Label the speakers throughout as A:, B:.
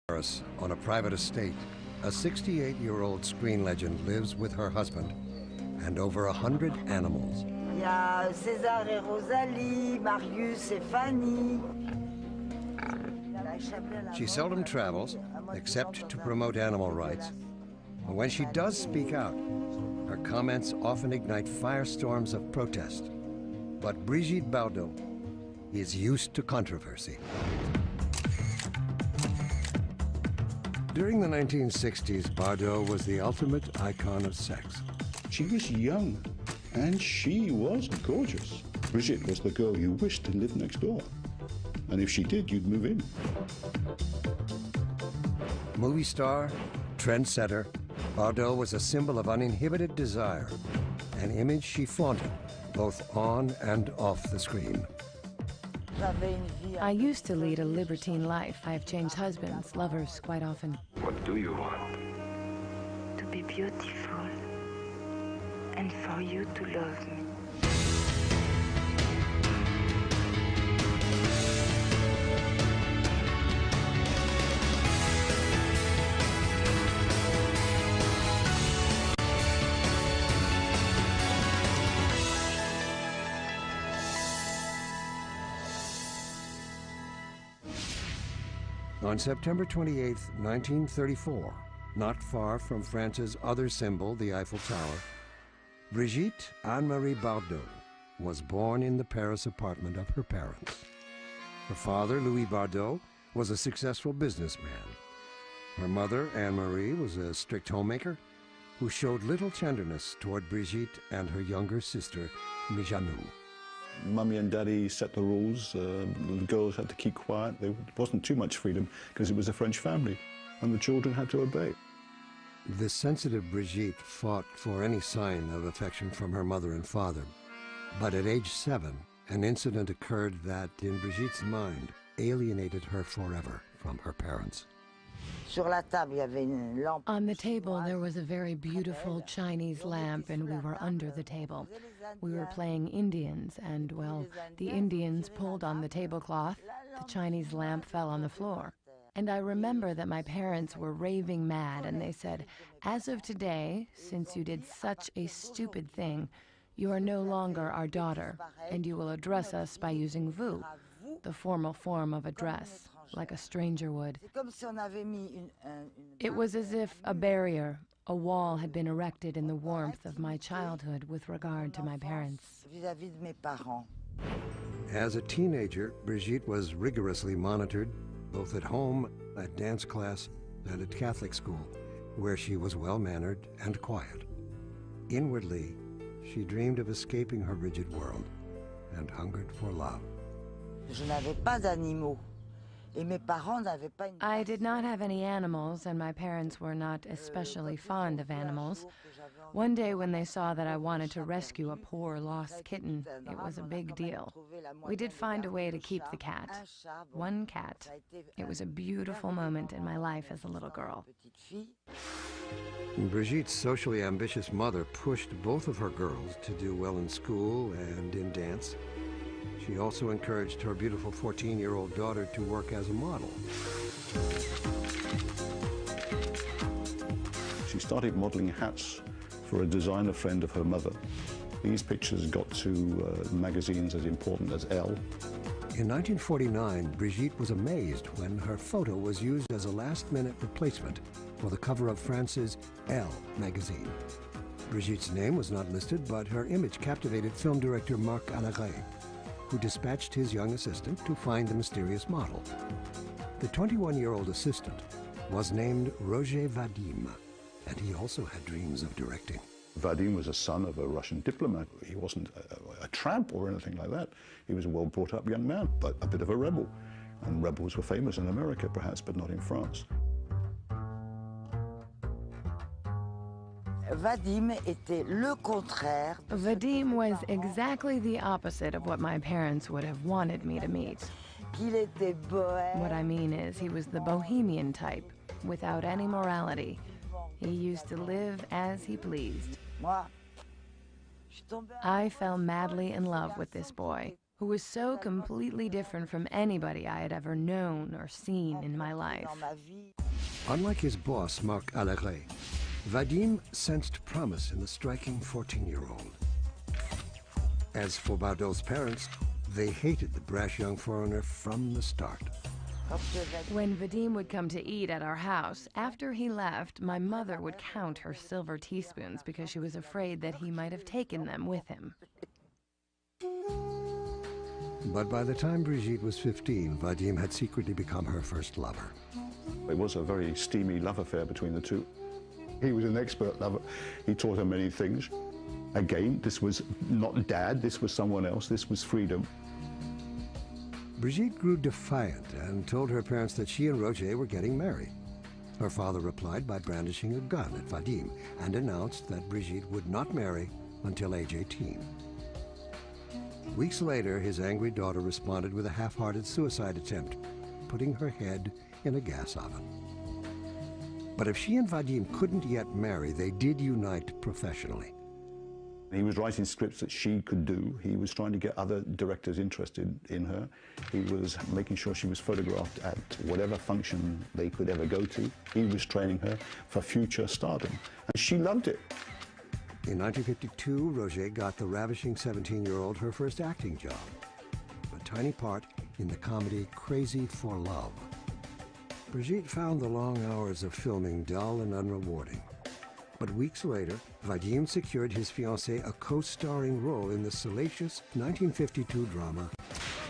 A: Paris, on a private estate, a 68-year-old screen legend lives with her husband and over 100 animals.
B: Il y a César et Rosalie, Marius et Fanny.
A: She seldom travels, except to promote animal rights. And when she does speak out, her comments often ignite firestorms of protest. But Brigitte Bardot is used to controversy. During the 1960s, Bardot was the ultimate icon of sex.
C: She was young, and she was gorgeous. Brigitte was the girl you wished to live next door. And if she did, you'd move in.
A: Movie star, trendsetter, Bardot was a symbol of uninhibited desire, an image she flaunted both on and off the screen.
D: I used to lead a libertine life. I've changed husbands, lovers quite often.
E: What do you want?
F: To be beautiful and for you to love me.
A: On September 28, 1934, not far from France's other symbol, the Eiffel Tower, Brigitte Anne-Marie Bardot was born in the Paris apartment of her parents. Her father, Louis Bardot, was a successful businessman. Her mother, Anne-Marie, was a strict homemaker who showed little tenderness toward Brigitte and her younger sister, Mijanou.
C: Mummy and Daddy set the rules. The girls had to keep quiet. There wasn't too much freedom because it was a French family, and the children had to obey.
A: The sensitive Brigitte fought for any sign of affection from her mother and father. But at age 7, an incident occurred that, in Brigitte's mind, alienated her forever from her parents.
D: On the table, there was a very beautiful Chinese lamp, and we were under the table. We were playing Indians, and, well, the Indians pulled on the tablecloth. The Chinese lamp fell on the floor. And I remember that my parents were raving mad, and they said, "As of today, since you did such a stupid thing, you are no longer our daughter, and you will address us by using vous, the formal form of address, like a stranger would." It was as if a barrier, a wall had been erected in the warmth of my childhood with regard to my parents.
A: As a teenager, Brigitte was rigorously monitored, both at home, at dance class, and at Catholic school, where she was well-mannered and quiet. Inwardly, she dreamed of escaping her rigid world and hungered for love.
D: I did not have any animals, and my parents were not especially fond of animals. One day when they saw that I wanted to rescue a poor lost kitten, it was a big deal. We did find a way to keep the cat. One cat. It was a beautiful moment in my life as a little girl.
A: Brigitte's socially ambitious mother pushed both of her girls to do well in school and in dance. She also encouraged her beautiful 14-year-old daughter to work as a model.
C: She started modeling hats for a designer friend of her mother. These pictures got to magazines as important as Elle.
A: In 1949, Brigitte was amazed when her photo was used as a last-minute replacement for the cover of France's Elle magazine. Brigitte's name was not listed, but her image captivated film director Marc Alaret, who dispatched his young assistant to find the mysterious model. The 21-year-old assistant was named Roger Vadim, and he also had dreams of directing.
C: Vadim was a son of a Russian diplomat. He wasn't a tramp or anything like that. He was a well-brought-up young man, but a bit of a rebel. And rebels were famous in America, perhaps, but not in France.
B: Vadim
D: was exactly the opposite of what my parents would have wanted me to meet. What I mean is, he was the bohemian type, without any morality. He used to live as he pleased. I fell madly in love with this boy. who was so completely different from anybody I had ever known or seen in my life.
A: Unlike his boss, Marc Alleret, Vadim sensed promise in the striking 14-year-old. As for Bardot's parents, they hated the brash young foreigner from the start.
D: When Vadim would come to eat at our house, after he left, my mother would count her silver teaspoons because she was afraid that he might have taken them with him.
A: But by the time Brigitte was 15, Vadim had secretly become her first lover.
C: It was a very steamy love affair between the two. He was an expert lover. He taught her many things. Again, this was not Dad, this was someone else, this was freedom.
A: Brigitte grew defiant and told her parents that she and Roger were getting married. Her father replied by brandishing a gun at Vadim and announced that Brigitte would not marry until age 18. Weeks later, his angry daughter responded with a half-hearted suicide attempt, putting her head in a gas oven. But if she and Vadim couldn't yet marry, they did unite professionally.
C: He was writing scripts that she could do. He was trying to get other directors interested in her. He was making sure she was photographed at whatever function they could ever go to. He was training her for future stardom, and she loved it.
A: In 1952, Roger got the ravishing 17-year-old her first acting job, a tiny part in the comedy Crazy for Love. Brigitte found the long hours of filming dull and unrewarding. But weeks later, Vadim secured his fiancée a co-starring role in the salacious 1952 drama,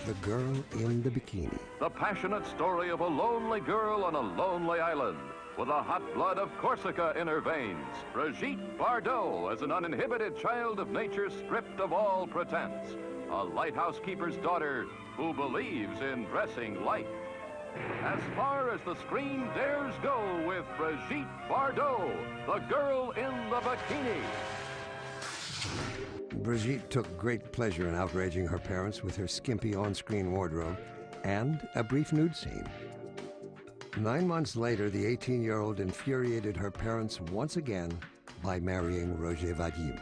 A: The Girl in the Bikini.
E: The passionate story of a lonely girl on a lonely island with the hot blood of Corsica in her veins. Brigitte Bardot as an uninhibited child of nature stripped of all pretense. A lighthouse keeper's daughter who believes in dressing light. As far as the screen dares go with Brigitte Bardot, the girl in the bikini.
A: Brigitte took great pleasure in outraging her parents with her skimpy on-screen wardrobe and a brief nude scene. 9 months later, the 18-year-old infuriated her parents once again by marrying Roger Vadim.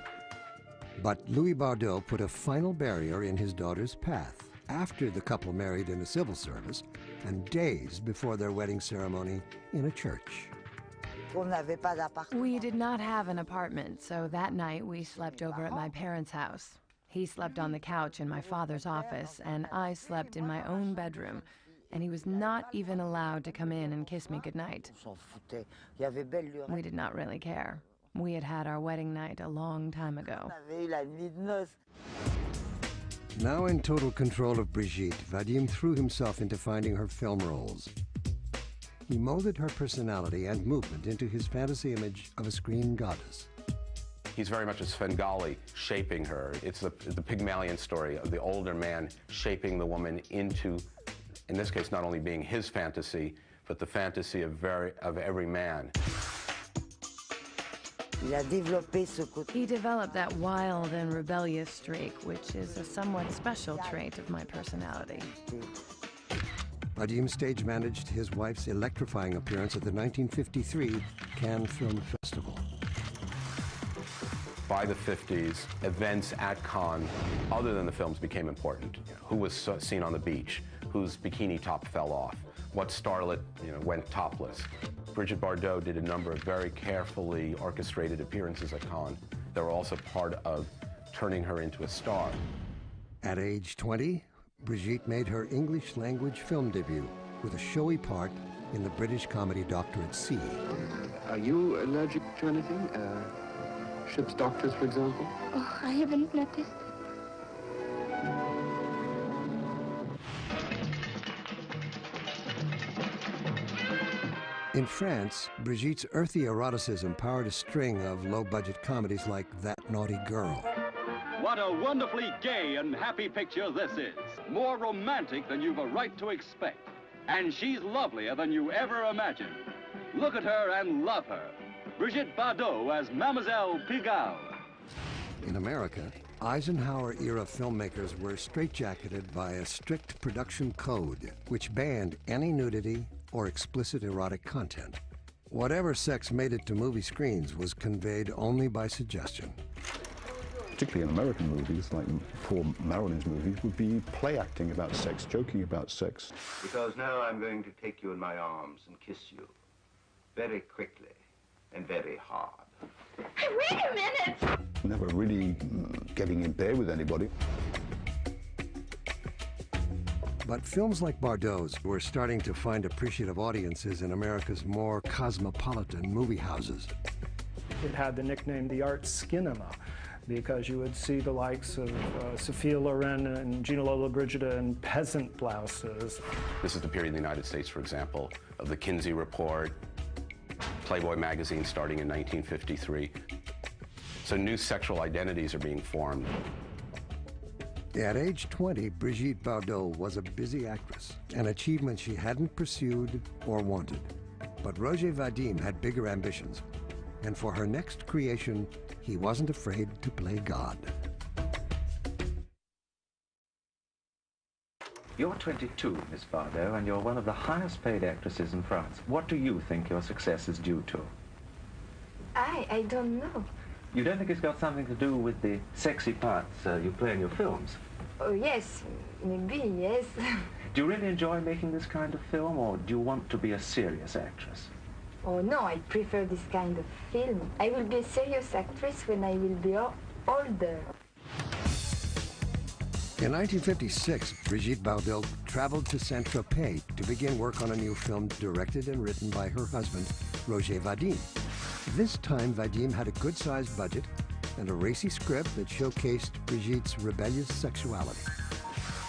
A: But Louis Bardot put a final barrier in his daughter's path after the couple married in the civil service and days before their wedding ceremony in a church.
D: We did not have an apartment, so that night we slept over at my parents' house. He slept on the couch in my father's office, and I slept in my own bedroom, and he was not even allowed to come in and kiss me goodnight. We did not really care. We had had our wedding night a long time ago.
A: Now in total control of Brigitte, Vadim threw himself into finding her film roles. He molded her personality and movement into his fantasy image of a screen goddess.
G: He's very much a Svengali shaping her. It's the Pygmalion story of the older man shaping the woman into, in this case, not only being his fantasy, but the fantasy of every man.
D: He developed that wild and rebellious streak, which is a somewhat special trait of my personality.
A: Vadim stage managed his wife's electrifying appearance at the 1953 Cannes Film Festival.
G: By the 50s, events at Cannes, other than the films, became important. Who was seen on the beach? Whose bikini top fell off? What starlet went topless? Brigitte Bardot did a number of very carefully orchestrated appearances at Cannes that were also part of turning her into a star.
A: At age 20, Brigitte made her English language film debut with a showy part in the British comedy Doctor at Sea.
H: Are you allergic to anything? Ship's doctors, for example?
I: Oh, I haven't noticed.
A: In France, Brigitte's earthy eroticism powered a string of low-budget comedies like That Naughty Girl.
J: What a wonderfully gay and happy picture this is. More romantic than you've a right to expect. And she's lovelier than you ever imagined. Look at her and love her. Brigitte Bardot as Mademoiselle Pigalle.
A: In America, Eisenhower-era filmmakers were straitjacketed by a strict production code which banned any nudity or explicit erotic content. Whatever sex made it to movie screens was conveyed only by suggestion.
C: particularly in American movies, like poor Marilyn's movies, would be play acting about sex, joking about sex.
I: Because now I'm going to take you in my arms and kiss you very quickly and very hard.
F: Hey, wait a minute!
C: Never really getting in bed with anybody.
A: But films like Bardot's were starting to find appreciative audiences in America's more cosmopolitan movie houses.
K: It had the nickname the art skinema, because you would see the likes of Sophia Loren and Gina Lola Brigida in peasant blouses.
G: This is the period in the United States, for example, of the Kinsey Report, Playboy magazine starting in 1953. So new sexual identities are being formed.
A: At age 20, Brigitte Bardot was a busy actress, an achievement she hadn't pursued or wanted. But Roger Vadim had bigger ambitions, and for her next creation, he wasn't afraid to play God.
L: You're 22, Miss Bardot, and you're one of the highest paid actresses in France. What do you think your success is due to?
F: I don't know.
L: You don't think it's got something to do with the sexy parts you play in your films?
F: Oh, yes, maybe, yes.
L: Do you really enjoy making this kind of film, or do you want to be a serious actress?
F: Oh, no, I prefer this kind of film. I will be a serious actress when I will be older.
A: In 1956, Brigitte Bardot traveled to Saint-Tropez to begin work on a new film directed and written by her husband, Roger Vadim. This time, Vadim had a good-sized budget and a racy script that showcased Brigitte's rebellious sexuality.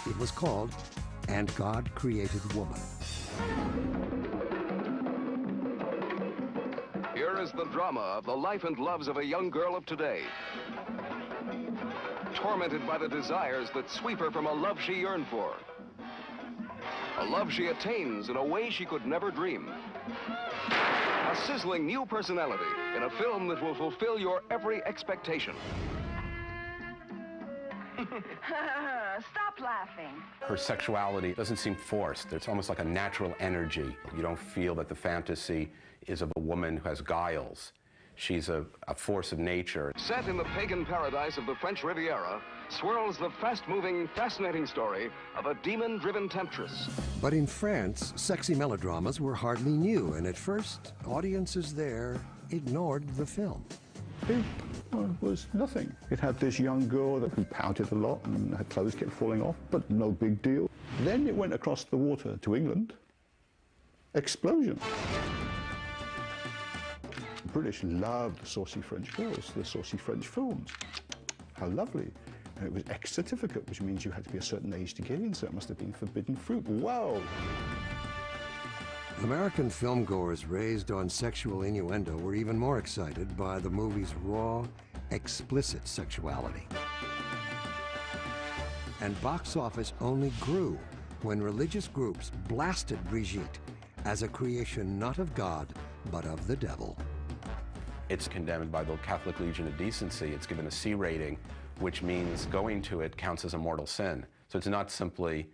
A: It was called And God Created Woman.
E: Here is the drama of the life and loves of a young girl of today. Tormented by the desires that sweep her from a love she yearned for. A love she attains in a way she could never dream. A sizzling new personality in a film that will fulfill your every expectation.
B: Stop laughing.
G: Her sexuality doesn't seem forced. It's almost like a natural energy. You don't feel that the fantasy is of a woman who has guiles. She's a force of nature.
E: Set in the pagan paradise of the French Riviera, swirls the fast-moving, fascinating story of a demon-driven temptress.
A: But in France, sexy melodramas were hardly new, and at first, audiences there ignored the film.
C: It was nothing. It had this young girl who pouted a lot and her clothes kept falling off, but no big deal. Then it went across the water to England. Explosion. The British loved the saucy French girls, the saucy French films. How lovely. And it was X certificate, which means you had to be a certain age to get in, so it must have been forbidden fruit. Wow!
A: American filmgoers raised on sexual innuendo were even more excited by the movie's raw, explicit sexuality. And box office only grew when religious groups blasted Brigitte as a creation not of God, but of the devil.
G: It's condemned by the Catholic Legion of Decency. It's given a C rating, which means going to it counts as a mortal sin. So it's not simply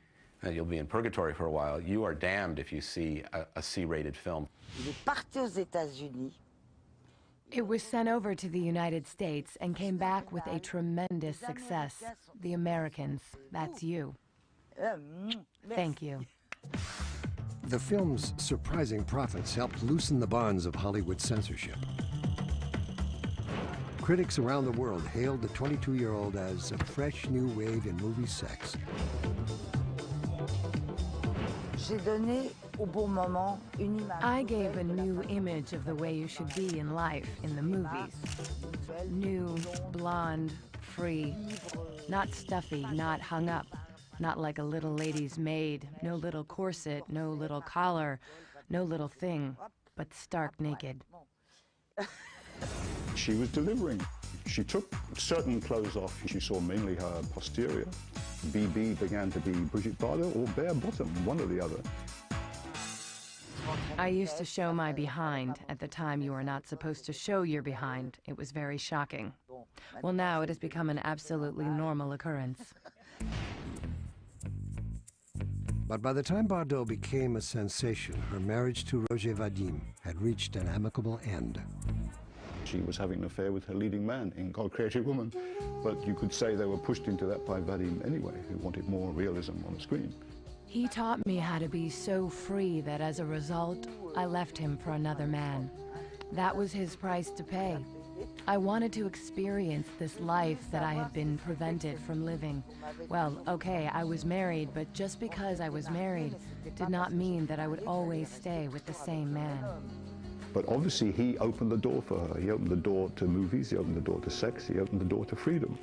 G: you'll be in purgatory for a while. You are damned if you see a C-rated film.
D: It was sent over to the United States and came back with a tremendous success. The Americans, that's you. Thank you.
A: The film's surprising profits helped loosen the bonds of Hollywood censorship. Critics around the world hailed the 22-year-old as a fresh new wave in movie sex.
D: I gave a new image of the way you should be in life in the movies. New, blonde, free, not stuffy, not hung up, not like a little lady's maid, no little corset, no little collar, no little thing, but stark naked.
C: She was delivering. She took certain clothes off. She saw mainly her posterior. BB began to be Brigitte Bardot or bare bottom, one or the other.
D: I used to show my behind. At the time, you were not supposed to show your behind. It was very shocking. Well, now it has become an absolutely normal occurrence.
A: But by the time Bardot became a sensation, her marriage to Roger Vadim had reached an amicable end.
C: She was having an affair with her leading man in God Created Woman, but you could say they were pushed into that by Vadim anyway, who wanted more realism on the screen.
D: He taught me how to be so free that as a result, I left him for another man. That was his price to pay. I wanted to experience this life that I had been prevented from living. Well, okay, I was married, but just because I was married did not mean that I would always stay with the same man.
C: But obviously he opened the door for her. He opened the door to movies, he opened the door to sex, he opened the door to freedom.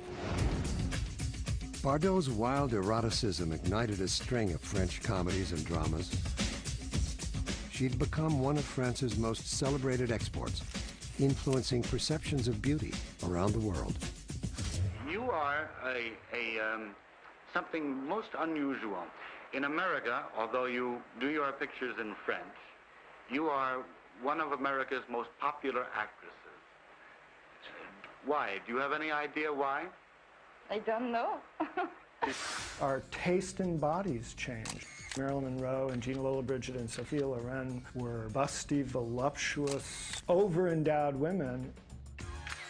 A: Bardot's wild eroticism ignited a string of French comedies and dramas. She'd become one of France's most celebrated exports, influencing perceptions of beauty around the world.
M: You are something most unusual. In America, although you do your pictures in French, you are one of America's most popular actresses. Why? Do you have any idea why?
F: I don't know.
K: Our taste in bodies changed. Marilyn Monroe and Gina Lollobrigida and Sophia Loren were busty, voluptuous, over-endowed women.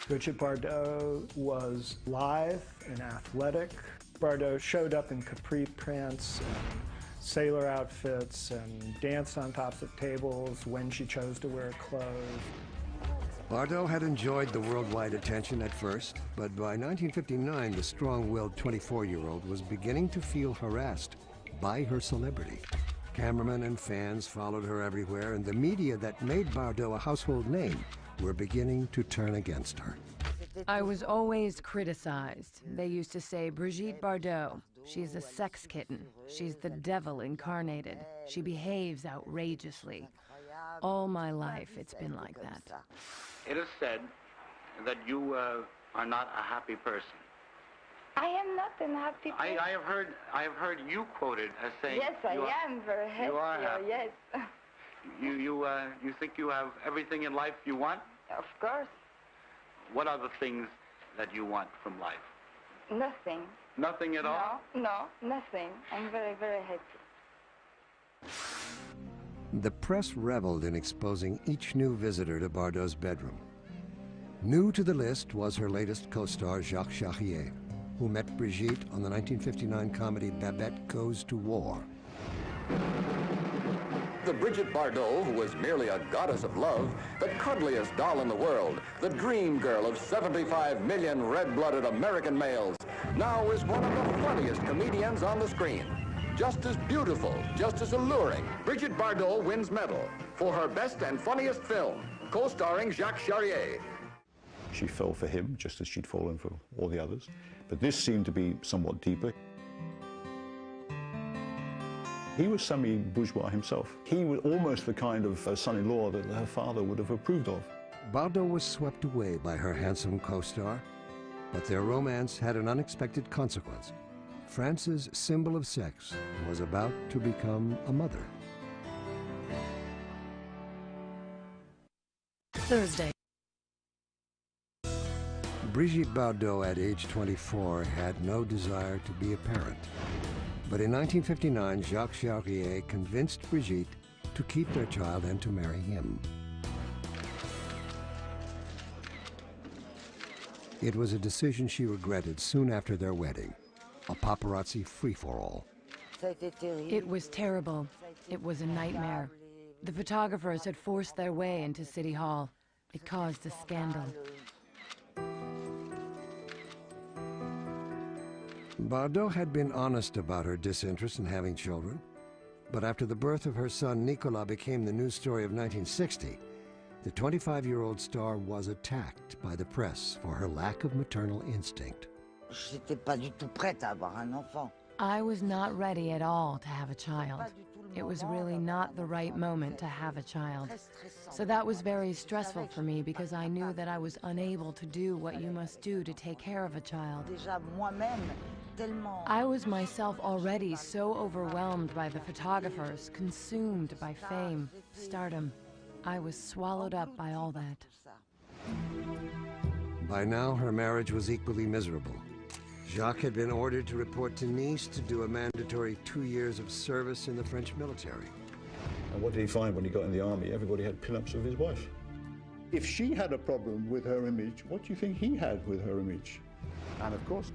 K: Brigitte Bardot was lithe and athletic. Bardot showed up in capri pants and sailor outfits and danced on tops of tables when she chose to wear clothes.
A: Bardot had enjoyed the worldwide attention at first, but by 1959, the strong-willed 24-year-old was beginning to feel harassed by her celebrity. Cameramen and fans followed her everywhere, and the media that made Bardot a household name were beginning to turn against her.
D: I was always criticized. They used to say, Brigitte Bardot, she's a sex kitten. She's the devil incarnated. She behaves outrageously. All my life, it's been like that.
M: It is said that you are not a happy person.
F: I am not an happy person.
M: I have heard you quoted as saying.
F: Yes, I am very happy.
M: You are happy.
F: Yes.
M: You think you have everything in life you want?
F: Of course.
M: What are the things that you want from life?
F: Nothing.
M: Nothing at all?
F: No, nothing. I'm very, very happy.
A: The press reveled in exposing each new visitor to Bardot's bedroom. New to the list was her latest co-star, Jacques Charrier, who met Brigitte on the 1959 comedy Babette Goes to War.
E: The Brigitte Bardot, who was merely a goddess of love, the cuddliest doll in the world, the dream girl of 75 million red-blooded American males, now is one of the funniest comedians on the screen. Just as beautiful, just as alluring, Brigitte Bardot wins medal for her best and funniest film, co-starring Jacques Charrier.
C: She fell for him, just as she'd fallen for all the others. But this seemed to be somewhat deeper. He was semi-bourgeois himself. He was almost the kind of son-in-law that her father would have approved of.
A: Bardot was swept away by her handsome co-star, but their romance had an unexpected consequence. France's symbol of sex was about to become a mother.
D: Thursday.
A: Brigitte Bardot, at age 24, had no desire to be a parent. But in 1959, Jacques Charrier convinced Brigitte to keep their child and to marry him. It was a decision she regretted soon after their wedding, a paparazzi free-for-all.
D: It was terrible. It was a nightmare. The photographers had forced their way into City Hall. It caused a scandal.
A: Bardot had been honest about her disinterest in having children, but after the birth of her son Nicolas became the news story of 1960, the 25-year-old star was attacked by the press for her lack of maternal instinct.
D: I was not ready at all to have a child. It was really not the right moment to have a child. So that was very stressful for me because I knew that I was unable to do what you must do to take care of a child. I was myself already so overwhelmed by the photographers, consumed by fame, stardom. I was swallowed up by all that.
A: By now, her marriage was equally miserable. Jacques had been ordered to report to Nice to do a mandatory 2 years of service in the French military.
C: And what did he find when he got in the army? Everybody had pin-ups of his wife. If she had a problem with her image, what do you think he had with her image? And of course,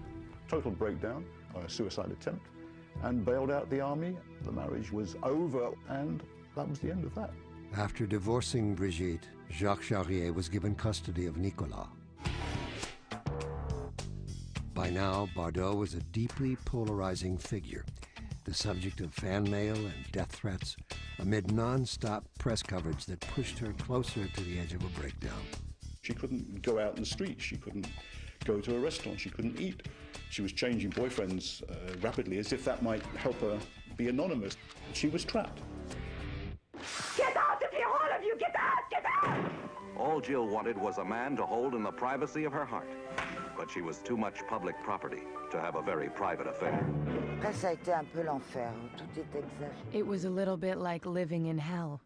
C: total breakdown, a suicide attempt, and bailed out the army. The marriage was over, and that was the end of that.
A: After divorcing Brigitte, Jacques Charrier was given custody of Nicolas. By now, Bardot was a deeply polarizing figure, the subject of fan mail and death threats, amid non-stop press coverage that pushed her closer to the edge of a breakdown.
C: She couldn't go out in the street, she couldn't go to a restaurant, she couldn't eat. She was changing boyfriends rapidly, as if that might help her be anonymous. She was trapped.
N: Get out of here, all of you! Get out! Get out!
O: All Jill wanted was a man to hold in the privacy of her heart. But she was too much public property to have a very private affair.
B: Après, ça a été un peu l'enfer. Tout est exagéré.
D: It was a little bit like living in hell.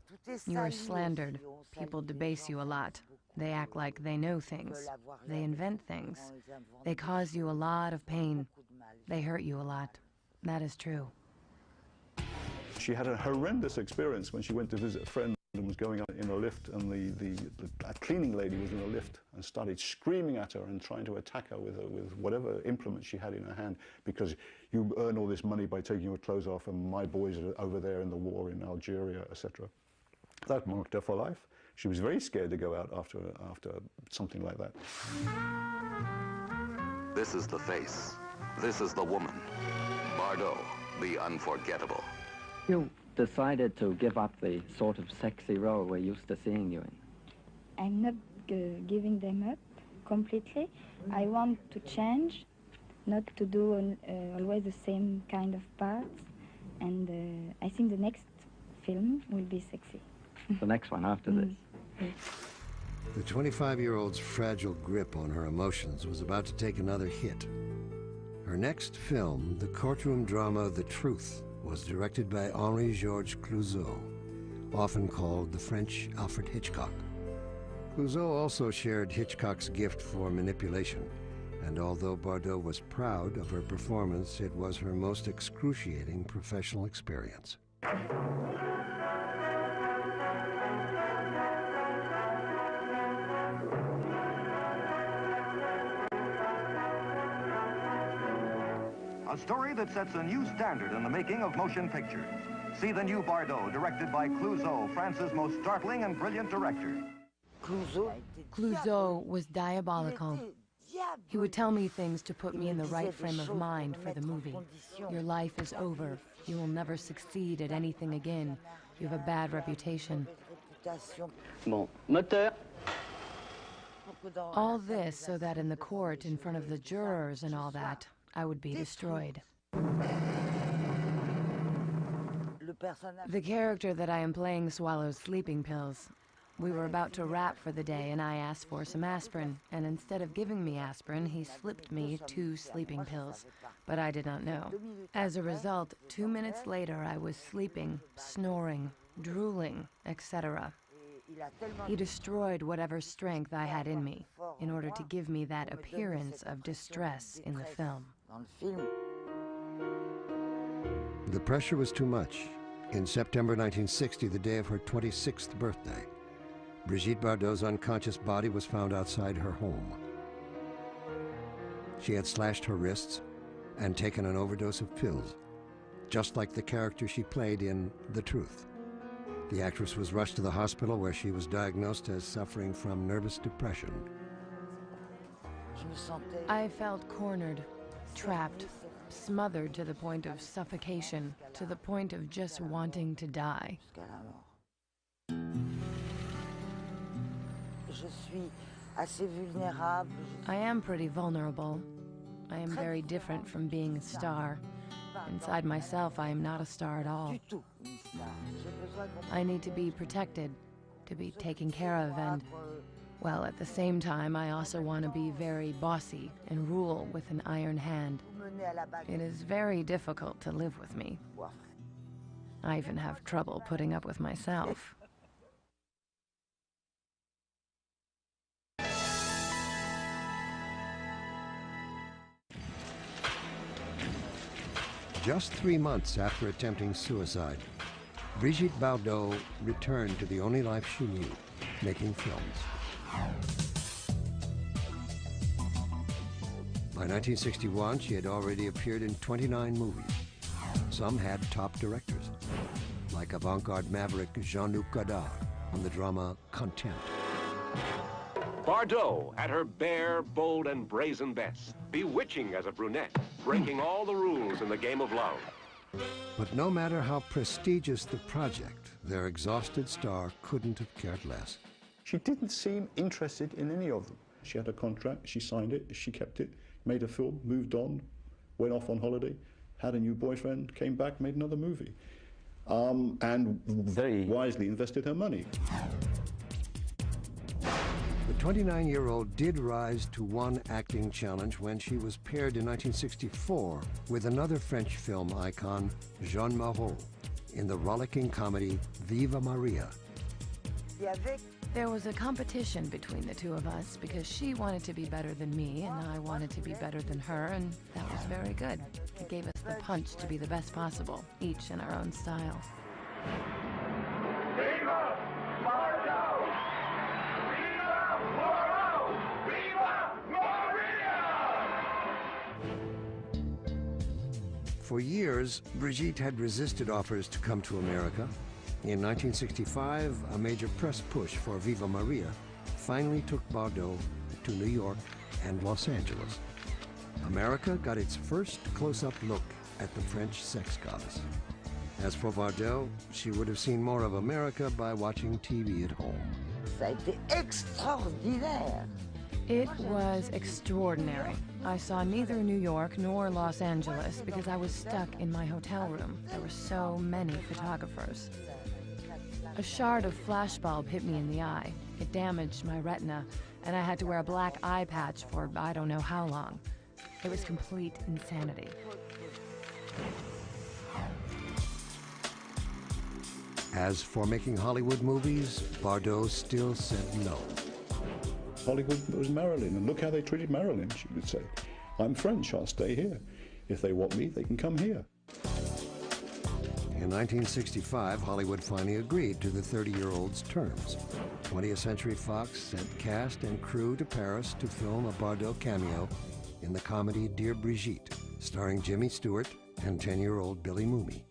D: You are slandered. People debase you a lot. They act like they know things. They invent things. They cause you a lot of pain. They hurt you a lot. That is true.
C: She had a horrendous experience when she went to visit a friend and was going up in a lift, and the cleaning lady was in a lift and started screaming at her and trying to attack her with whatever implement she had in her hand, because you earn all this money by taking your clothes off, and my boys are over there in the war in Algeria, etc. That marked her for life. She was very scared to go out after something like that.
O: This is the face. This is the woman. Bardot, the unforgettable.
P: You decided to give up the sort of sexy role we're used to seeing you in.
F: I'm not giving them up completely. I want to change, not to do always the same kind of parts. And I think the next film will be sexy.
P: The next one after this.
A: The 25-year-old's fragile grip on her emotions was about to take another hit. Her next film, the courtroom drama The Truth, was directed by Henri-Georges Clouzot, often called the French Alfred Hitchcock. Clouzot also shared Hitchcock's gift for manipulation, and although Bardot was proud of her performance, it was her most excruciating professional experience.
Q: A story that sets a new standard in the making of motion pictures. See the new Bardot, directed by Clouzot, France's most startling and brilliant director.
D: Clouzot was diabolical. He would tell me things to put me in the right frame of mind for the movie. Your life is over. You will never succeed at anything again. You have a bad reputation.
P: Bon, moteur.
D: All this so that in the court, in front of the jurors and all that, I would be destroyed. The character that I am playing swallows sleeping pills. We were about to wrap for the day, and I asked for some aspirin, and instead of giving me aspirin, he slipped me 2 sleeping pills, but I did not know. As a result, 2 minutes later, I was sleeping, snoring, drooling, etc. He destroyed whatever strength I had in me in order to give me that appearance of distress in the film.
A: The pressure was too much. In September 1960, the day of her 26th birthday, Brigitte Bardot's unconscious body was found outside her home. She had slashed her wrists and taken an overdose of pills, just like the character she played in The Truth. The actress was rushed to the hospital where she was diagnosed as suffering from nervous depression.
D: I felt cornered, trapped, smothered to the point of suffocation, to the point of just wanting to die. I am pretty vulnerable. I am very different from being a star. Inside myself, I am not a star at all. I need to be protected, to be taken care of, and, well, at the same time, I also want to be very bossy and rule with an iron hand. It is very difficult to live with me. I even have trouble putting up with myself.
A: Just 3 months after attempting suicide, Brigitte Bardot returned to the only life she knew, making films. By 1961, she had already appeared in 29 movies. Some had top directors, like avant-garde maverick Jean-Luc Godard on the drama Contempt.
R: Bardot at her bare, bold, and brazen best, bewitching as a brunette, breaking all the rules in the game of love.
A: But no matter how prestigious the project, their exhausted star couldn't have cared less.
C: She didn't seem interested in any of them. She had a contract, she signed it, she kept it, made a film, moved on, went off on holiday, had a new boyfriend, came back, made another movie, and very wisely invested her money.
A: The 29-year-old did rise to one acting challenge when she was paired in 1964 with another French film icon, Jean Moreau, in the rollicking comedy Viva Maria.
D: There was a competition between the two of us because she wanted to be better than me and I wanted to be better than her, and that was very good. It gave us the punch to be the best possible, each in our own style.
N: Viva Bardot! Viva Moreau! Viva Maria!
A: For years, Brigitte had resisted offers to come to America. In 1965, a major press push for Viva Maria finally took Bardot to New York and Los Angeles. America got its first close-up look at the French sex goddess. As for Bardot, she would have seen more of America by watching TV at home.
B: Ça a été extraordinaire.
D: It was extraordinary. I saw neither New York nor Los Angeles because I was stuck in my hotel room. There were so many photographers. A shard of flashbulb hit me in the eye. It damaged my retina, and I had to wear a black eye patch for I don't know how long. It was complete insanity.
A: As for making Hollywood movies, Bardot still said no.
C: Hollywood was Marilyn, and look how they treated Marilyn, she would say. I'm French, I'll stay here. If they want me, they can come here.
A: In 1965, Hollywood finally agreed to the 30-year-old's terms. 20th Century Fox sent cast and crew to Paris to film a Bardot cameo in the comedy Dear Brigitte, starring Jimmy Stewart and 10-year-old Billy Mooney.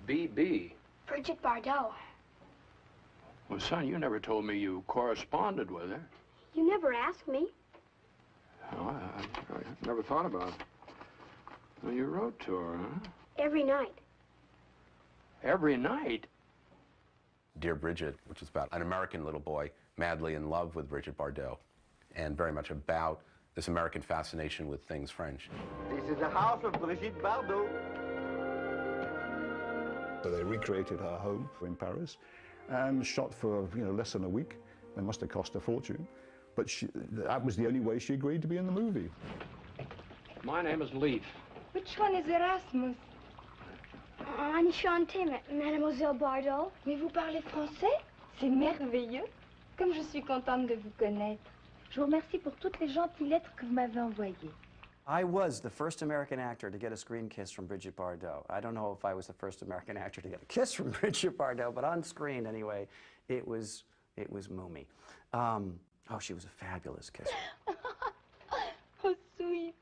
S: B.B.
T: Brigitte Bardot.
S: Well, son, you never told me you corresponded with her.
T: You never asked me.
S: Oh, I never thought about it. Well, you wrote to her, huh?
T: Every night.
S: Every night?
G: Dear Brigitte, which is about an American little boy madly in love with Brigitte Bardot, and very much about this American fascination with things French.
Q: This is the house of Brigitte Bardot.
C: So they recreated her home in Paris and shot for less than a week. They must have cost a fortune, but that was the only way she agreed to be in the movie.
S: My name is Leaf.
T: Which one is Erasmus? Enchantée, Mademoiselle Bardot.
F: Mais vous parlez français? C'est merveilleux. Comme je suis contente de vous connaître. Je vous remercie pour toutes les gentilles lettres que vous m'avez envoyées.
U: I was the first American actor to get a screen kiss from Brigitte Bardot. I don't know if I was the first American actor to get a kiss from Brigitte Bardot, but on screen anyway, it was Mumi. Oh, she was a fabulous kisser.
F: Oh, sweet.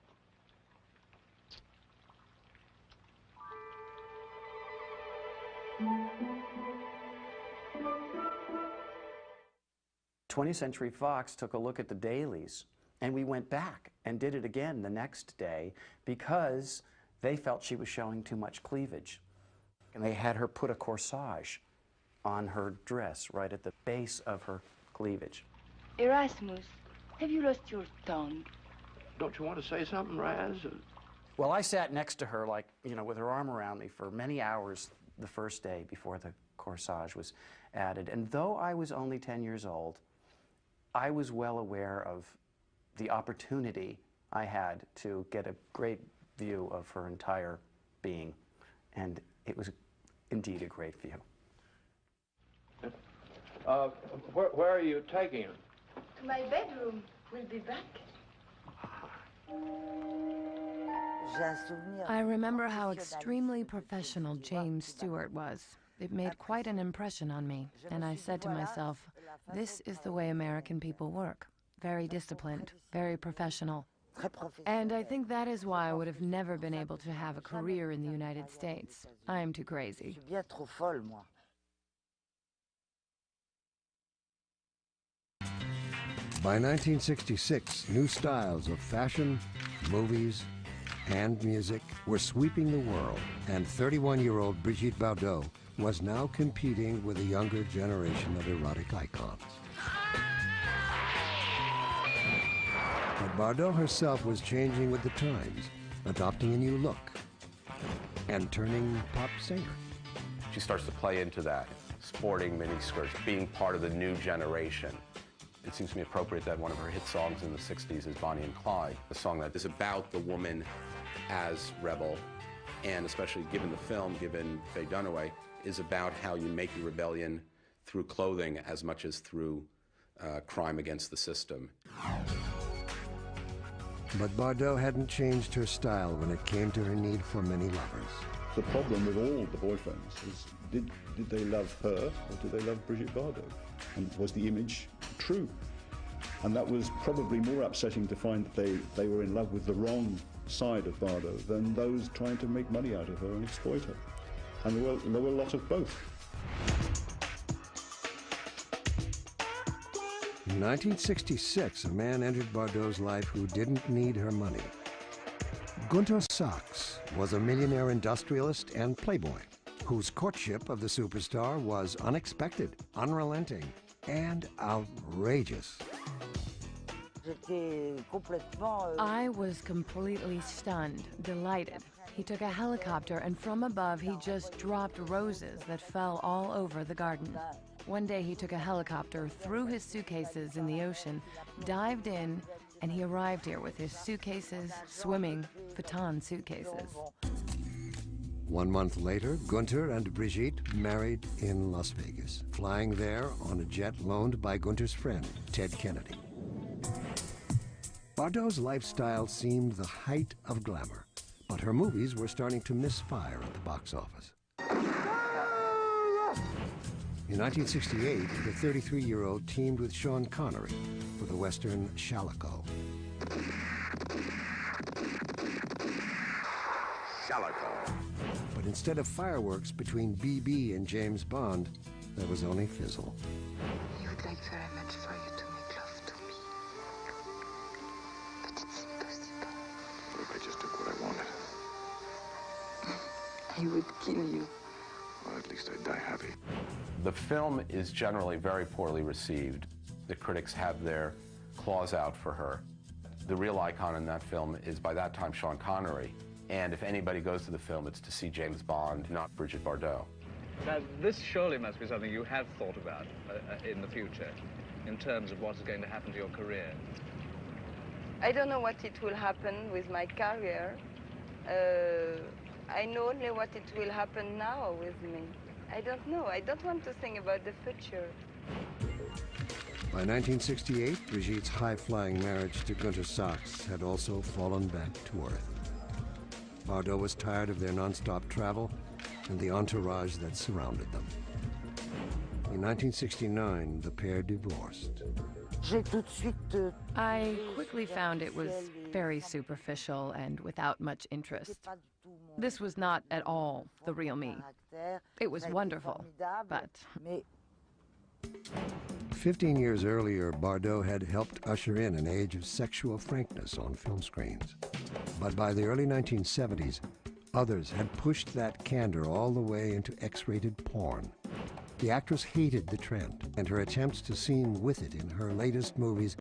U: '20th Century Fox took a look at the dailies, and we went back and did it again the next day because they felt she was showing too much cleavage. And they had her put a corsage on her dress right at the base of her cleavage.
F: Erasmus, have you lost your tongue?
S: Don't you want to say something, Raz?
U: Well, I sat next to her, like, with her arm around me for many hours the first day before the corsage was added. And though I was only 10 years old, I was well aware of the opportunity I had to get a great view of her entire being. And it was indeed a great view.
S: Where are you taking him?
F: To my bedroom. We'll be back.
D: I remember how extremely professional James Stewart was. It made quite an impression on me, and I said to myself, This is the way American people work. Very disciplined, very professional. And I think that is why I would have never been able to have a career in the United States. I am too crazy.
A: By 1966, new styles of fashion, movies, and music were sweeping the world, and 31-year-old Brigitte Bardot was now competing with a younger generation of erotic icons. But Bardot herself was changing with the times, adopting a new look, and turning pop singer.
G: She starts to play into that, sporting miniskirts, being part of the new generation. It seems to me appropriate that one of her hit songs in the 60s is Bonnie and Clyde, a song that is about the woman as rebel, and especially given the film, given Faye Dunaway, is about how you make your rebellion through clothing as much as through crime against the system.
A: But Bardot hadn't changed her style when it came to her need for many lovers.
C: The problem with all the boyfriends is, did they love her or did they love Brigitte Bardot? And was the image true? And that was probably more upsetting to find that they were in love with the wrong side of Bardot than those trying to make money out of her and exploit her. And there were a lot of both.
A: In 1966, a man entered Bardot's life who didn't need her money. Gunter Sachs was a millionaire industrialist and playboy whose courtship of the superstar was unexpected, unrelenting, and outrageous.
D: I was completely stunned, delighted. He took a helicopter, and from above he just dropped roses that fell all over the garden. One day he took a helicopter, threw his suitcases in the ocean, dived in, and he arrived here with his suitcases, swimming, Vuitton suitcases.
A: 1 month later, Gunter and Brigitte married in Las Vegas, flying there on a jet loaned by Gunter's friend, Ted Kennedy. Bardot's lifestyle seemed the height of glamour, but her movies were starting to misfire at the box office. In 1968, the 33-year-old teamed with Sean Connery for the western Shalako. But instead of fireworks between BB and James Bond, there was only fizzle.
H: I would like very much for you to make love to me. But it's impossible.
S: What if I just took what I wanted?
H: I would kill you.
S: Well, at least I'd die happy.
G: The film is generally very poorly received. The critics have their claws out for her. The real icon in that film is, by that time, Sean Connery. And if anybody goes to the film, it's to see James Bond, not Brigitte Bardot.
V: Now, this surely must be something you have thought about in the future, in terms of what is going to happen to your career.
W: I don't know what it will happen with my career. I know only what it will happen now with me. I don't know. I don't want to think about the future.
A: By 1968, Brigitte's high-flying marriage to Gunter Sachs had also fallen back to earth. Bardot was tired of their non-stop travel and the entourage that surrounded them. In 1969, the pair divorced.
D: I quickly found it was very superficial and without much interest. This was not at all the real me. It was wonderful, but...
A: 15 years earlier, Bardot had helped usher in an age of sexual frankness on film screens. But by the early 1970s, others had pushed that candor all the way into X-rated porn. The actress hated the trend, and her attempts to seem with it in her latest movies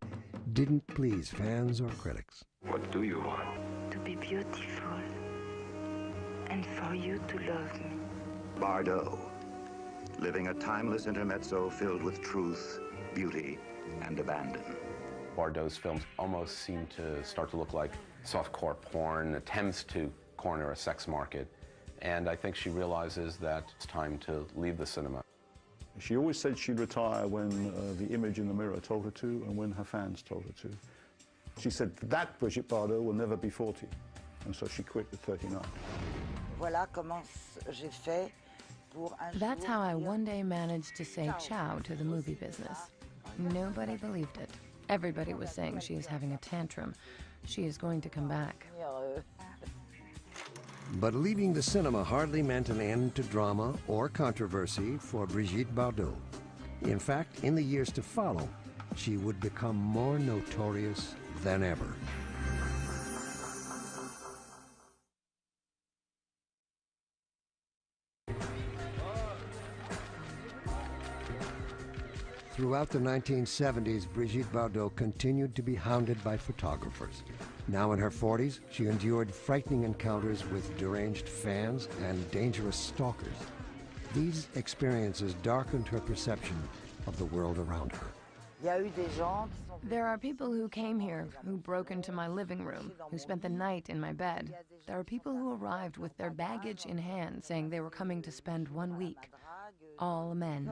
A: didn't please fans or critics.
S: What do you want?
H: To be beautiful. And for you to love me.
Q: Bardot, living a timeless intermezzo filled with truth, beauty, and abandon.
G: Bardot's films almost seem to start to look like softcore porn, attempts to corner a sex market, and I think she realizes that it's time to leave the cinema.
C: She always said she'd retire when the image in the mirror told her to and when her fans told her to. She said that Brigitte Bardot will never be 40, and so she quit at 39.
D: That's how I one day managed to say ciao to the movie business. Nobody believed it. Everybody was saying she is having a tantrum. She is going to come back.
A: But leaving the cinema hardly meant an end to drama or controversy for Brigitte Bardot. In fact, in the years to follow, she would become more notorious than ever. Throughout the 1970s, Brigitte Bardot continued to be hounded by photographers. Now in her 40s, she endured frightening encounters with deranged fans and dangerous stalkers. These experiences darkened her perception of the world around her.
D: There are people who came here, who broke into my living room, who spent the night in my bed. There are people who arrived with their baggage in hand, saying they were coming to spend 1 week. All men.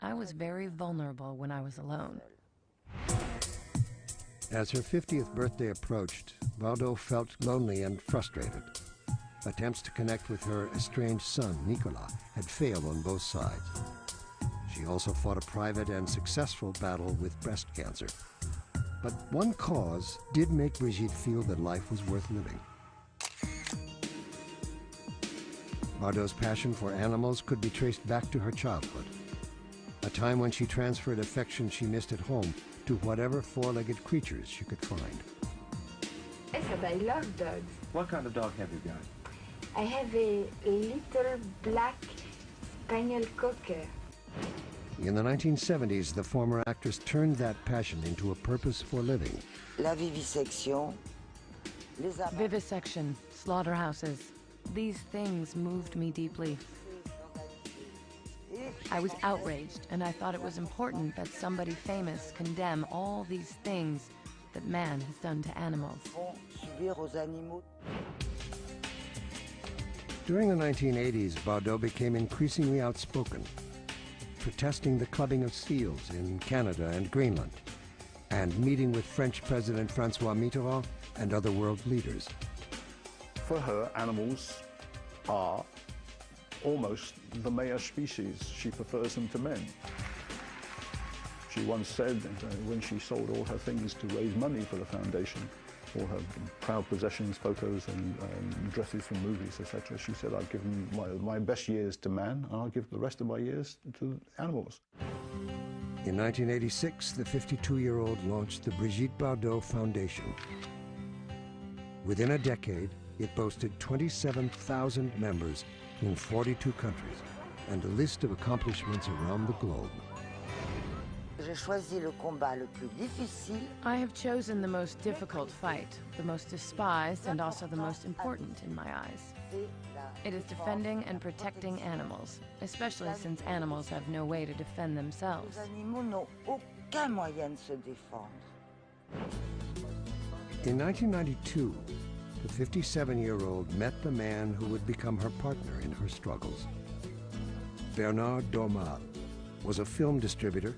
D: I was very vulnerable when I was alone.
A: As her 50th birthday approached, Bardot felt lonely and frustrated. Attempts to connect with her estranged son, Nicolas, had failed on both sides. She also fought a private and successful battle with breast cancer. But one cause did make Brigitte feel that life was worth living. Bardot's passion for animals could be traced back to her childhood, a time when she transferred affection she missed at home to whatever four-legged creatures she could find.
H: Yes, I love dogs.
I: What kind of dog have you got?
H: I have a little black spaniel cocker.
A: In the 1970s, the former actress turned that passion into a purpose for living.
B: La vivisection.
D: Vivisection, slaughterhouses. These things moved me deeply. I was outraged, and I thought it was important that somebody famous condemn all these things that man has done to animals.
A: During the 1980s, Bardot became increasingly outspoken, protesting the clubbing of seals in Canada and Greenland, and meeting with French President François Mitterrand and other world leaders.
C: For her, animals are almost the male species. She prefers them to men. She once said when she sold all her things to raise money for the foundation, all her proud possessions, photos and dresses from movies, etc., she said, I'll give my best years to man, and I'll give the rest of my years to animals.
A: In 1986, the 52-year-old launched the Brigitte Bardot Foundation. Within a decade, it boasted 27,000 members in 42 countries and a list of accomplishments around the globe.
D: I have chosen the most difficult fight, the most despised and also the most important in my eyes. It is defending and protecting animals, especially since animals have no way to defend themselves.
A: In 1992, the 57-year-old met the man who would become her partner in her struggles. Bernard Dormal was a film distributor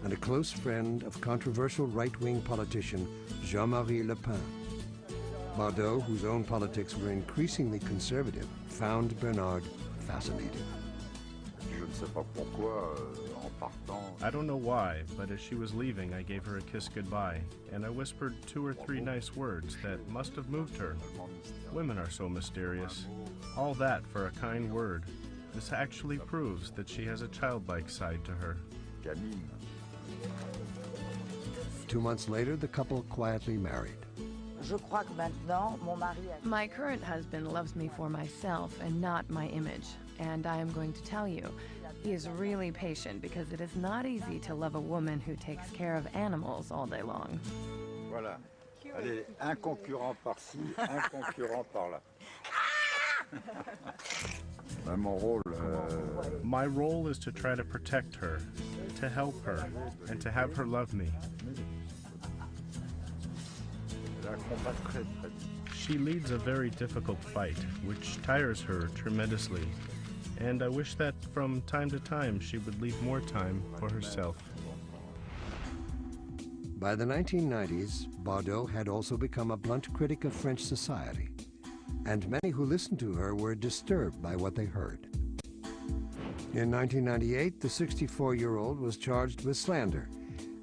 A: and a close friend of controversial right-wing politician Jean-Marie Le Pen. Bardot, whose own politics were increasingly conservative, found Bernard fascinating.
J: I don't know why, but as she was leaving, I gave her a kiss goodbye, and I whispered 2 or 3 nice words that must have moved her. Women are so mysterious. All that for a kind word. This actually proves that she has a childlike side to her.
A: 2 months later, the couple quietly married.
D: My current husband loves me for myself and not my image, and I am going to tell you, he is really patient because it is not easy to love a woman who takes care of animals all day long.
L: Voilà. Allez, un concurrent par-ci, un concurrent par-là.
J: My role is to try to protect her, to help her, and to have her love me. She leads a very difficult fight, which tires her tremendously, and I wish that from time to time she would leave more time for herself.
A: By the 1990s, Bardot had also become a blunt critic of French society, and many who listened to her were disturbed by what they heard. In 1998, the 64-year-old was charged with slander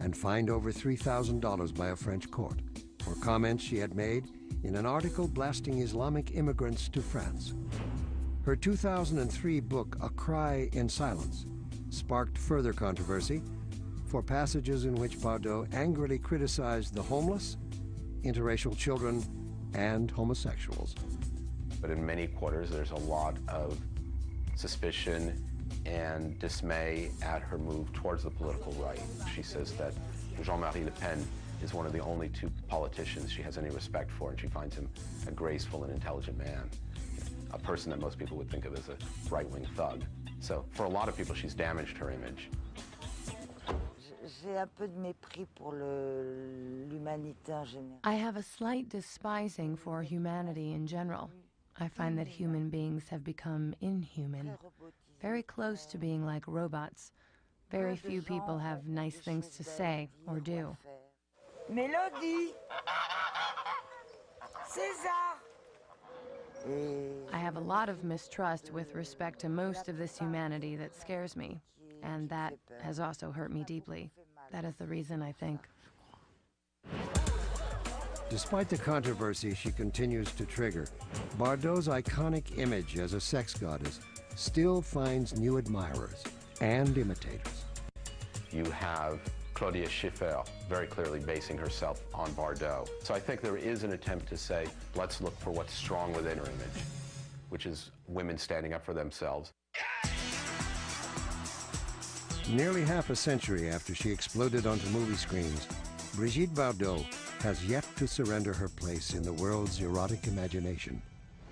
A: and fined over $3,000 by a French court for comments she had made in an article blasting Islamic immigrants to France. Her 2003 book, A Cry in Silence, sparked further controversy for passages in which Bardot angrily criticized the homeless, interracial children, and homosexuals.
G: But in many quarters, there's a lot of suspicion and dismay at her move towards the political right. She says that Jean-Marie Le Pen is one of the only two politicians she has any respect for, and she finds him a graceful and intelligent man, a person that most people would think of as a right-wing thug. So for a lot of people, she's damaged her image.
D: I have a slight despising for humanity in general. I find that human beings have become inhuman, very close to being like robots. Very few people have nice things to say or do.
B: Mélodie! César!
D: I have a lot of mistrust with respect to most of this humanity that scares me, and that has also hurt me deeply. That is the reason, I think.
A: Despite the controversy she continues to trigger, Bardot's iconic image as a sex goddess still finds new admirers and imitators.
G: You have Claudia Schiffer very clearly basing herself on Bardot. So I think there is an attempt to say, let's look for what's strong within her image, which is women standing up for themselves.
A: Nearly half a century after she exploded onto movie screens, Brigitte Bardot has yet to surrender her place in the world's erotic imagination.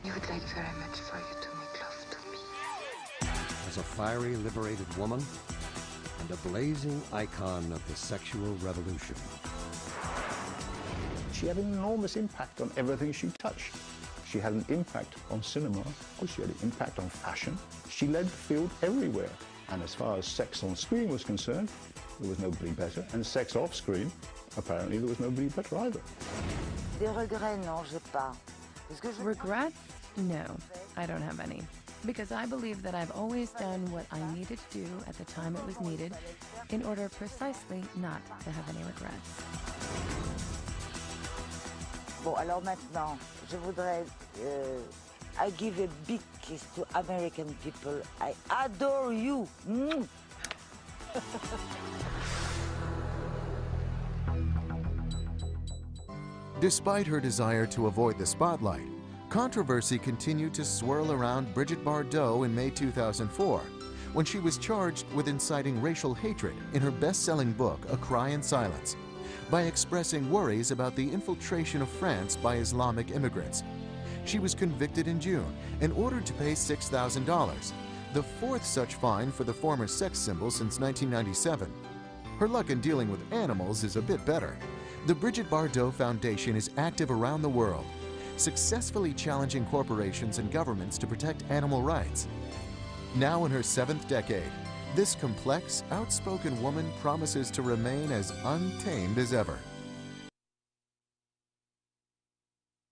H: I would like very much for you to make love to me.
A: As a fiery, liberated woman and a blazing icon of the sexual revolution.
C: She had an enormous impact on everything she touched. She had an impact on cinema, she had an impact on fashion. She led the field everywhere. And as far as sex on screen was concerned, there was nobody better. And sex off screen, apparently there was nobody better either.
B: Des regrets, non, j'ai pas.
D: Regrets? No, I don't have any. Because I believe that I've always done what I needed to do at the time it was needed in order precisely not to have any regrets.
B: Bon, alors maintenant, je voudrais... I give a big kiss to American people. I adore you. Mm.
I: Despite her desire to avoid the spotlight, controversy continued to swirl around Brigitte Bardot in May 2004, when she was charged with inciting racial hatred in her best-selling book, A Cry in Silence, by expressing worries about the infiltration of France by Islamic immigrants. She was convicted in June and ordered to pay $6,000, the fourth such fine for the former sex symbol since 1997. Her luck in dealing with animals is a bit better. The Brigitte Bardot Foundation is active around the world, successfully challenging corporations and governments to protect animal rights. Now in her 7th decade, this complex, outspoken woman promises to remain as untamed as ever.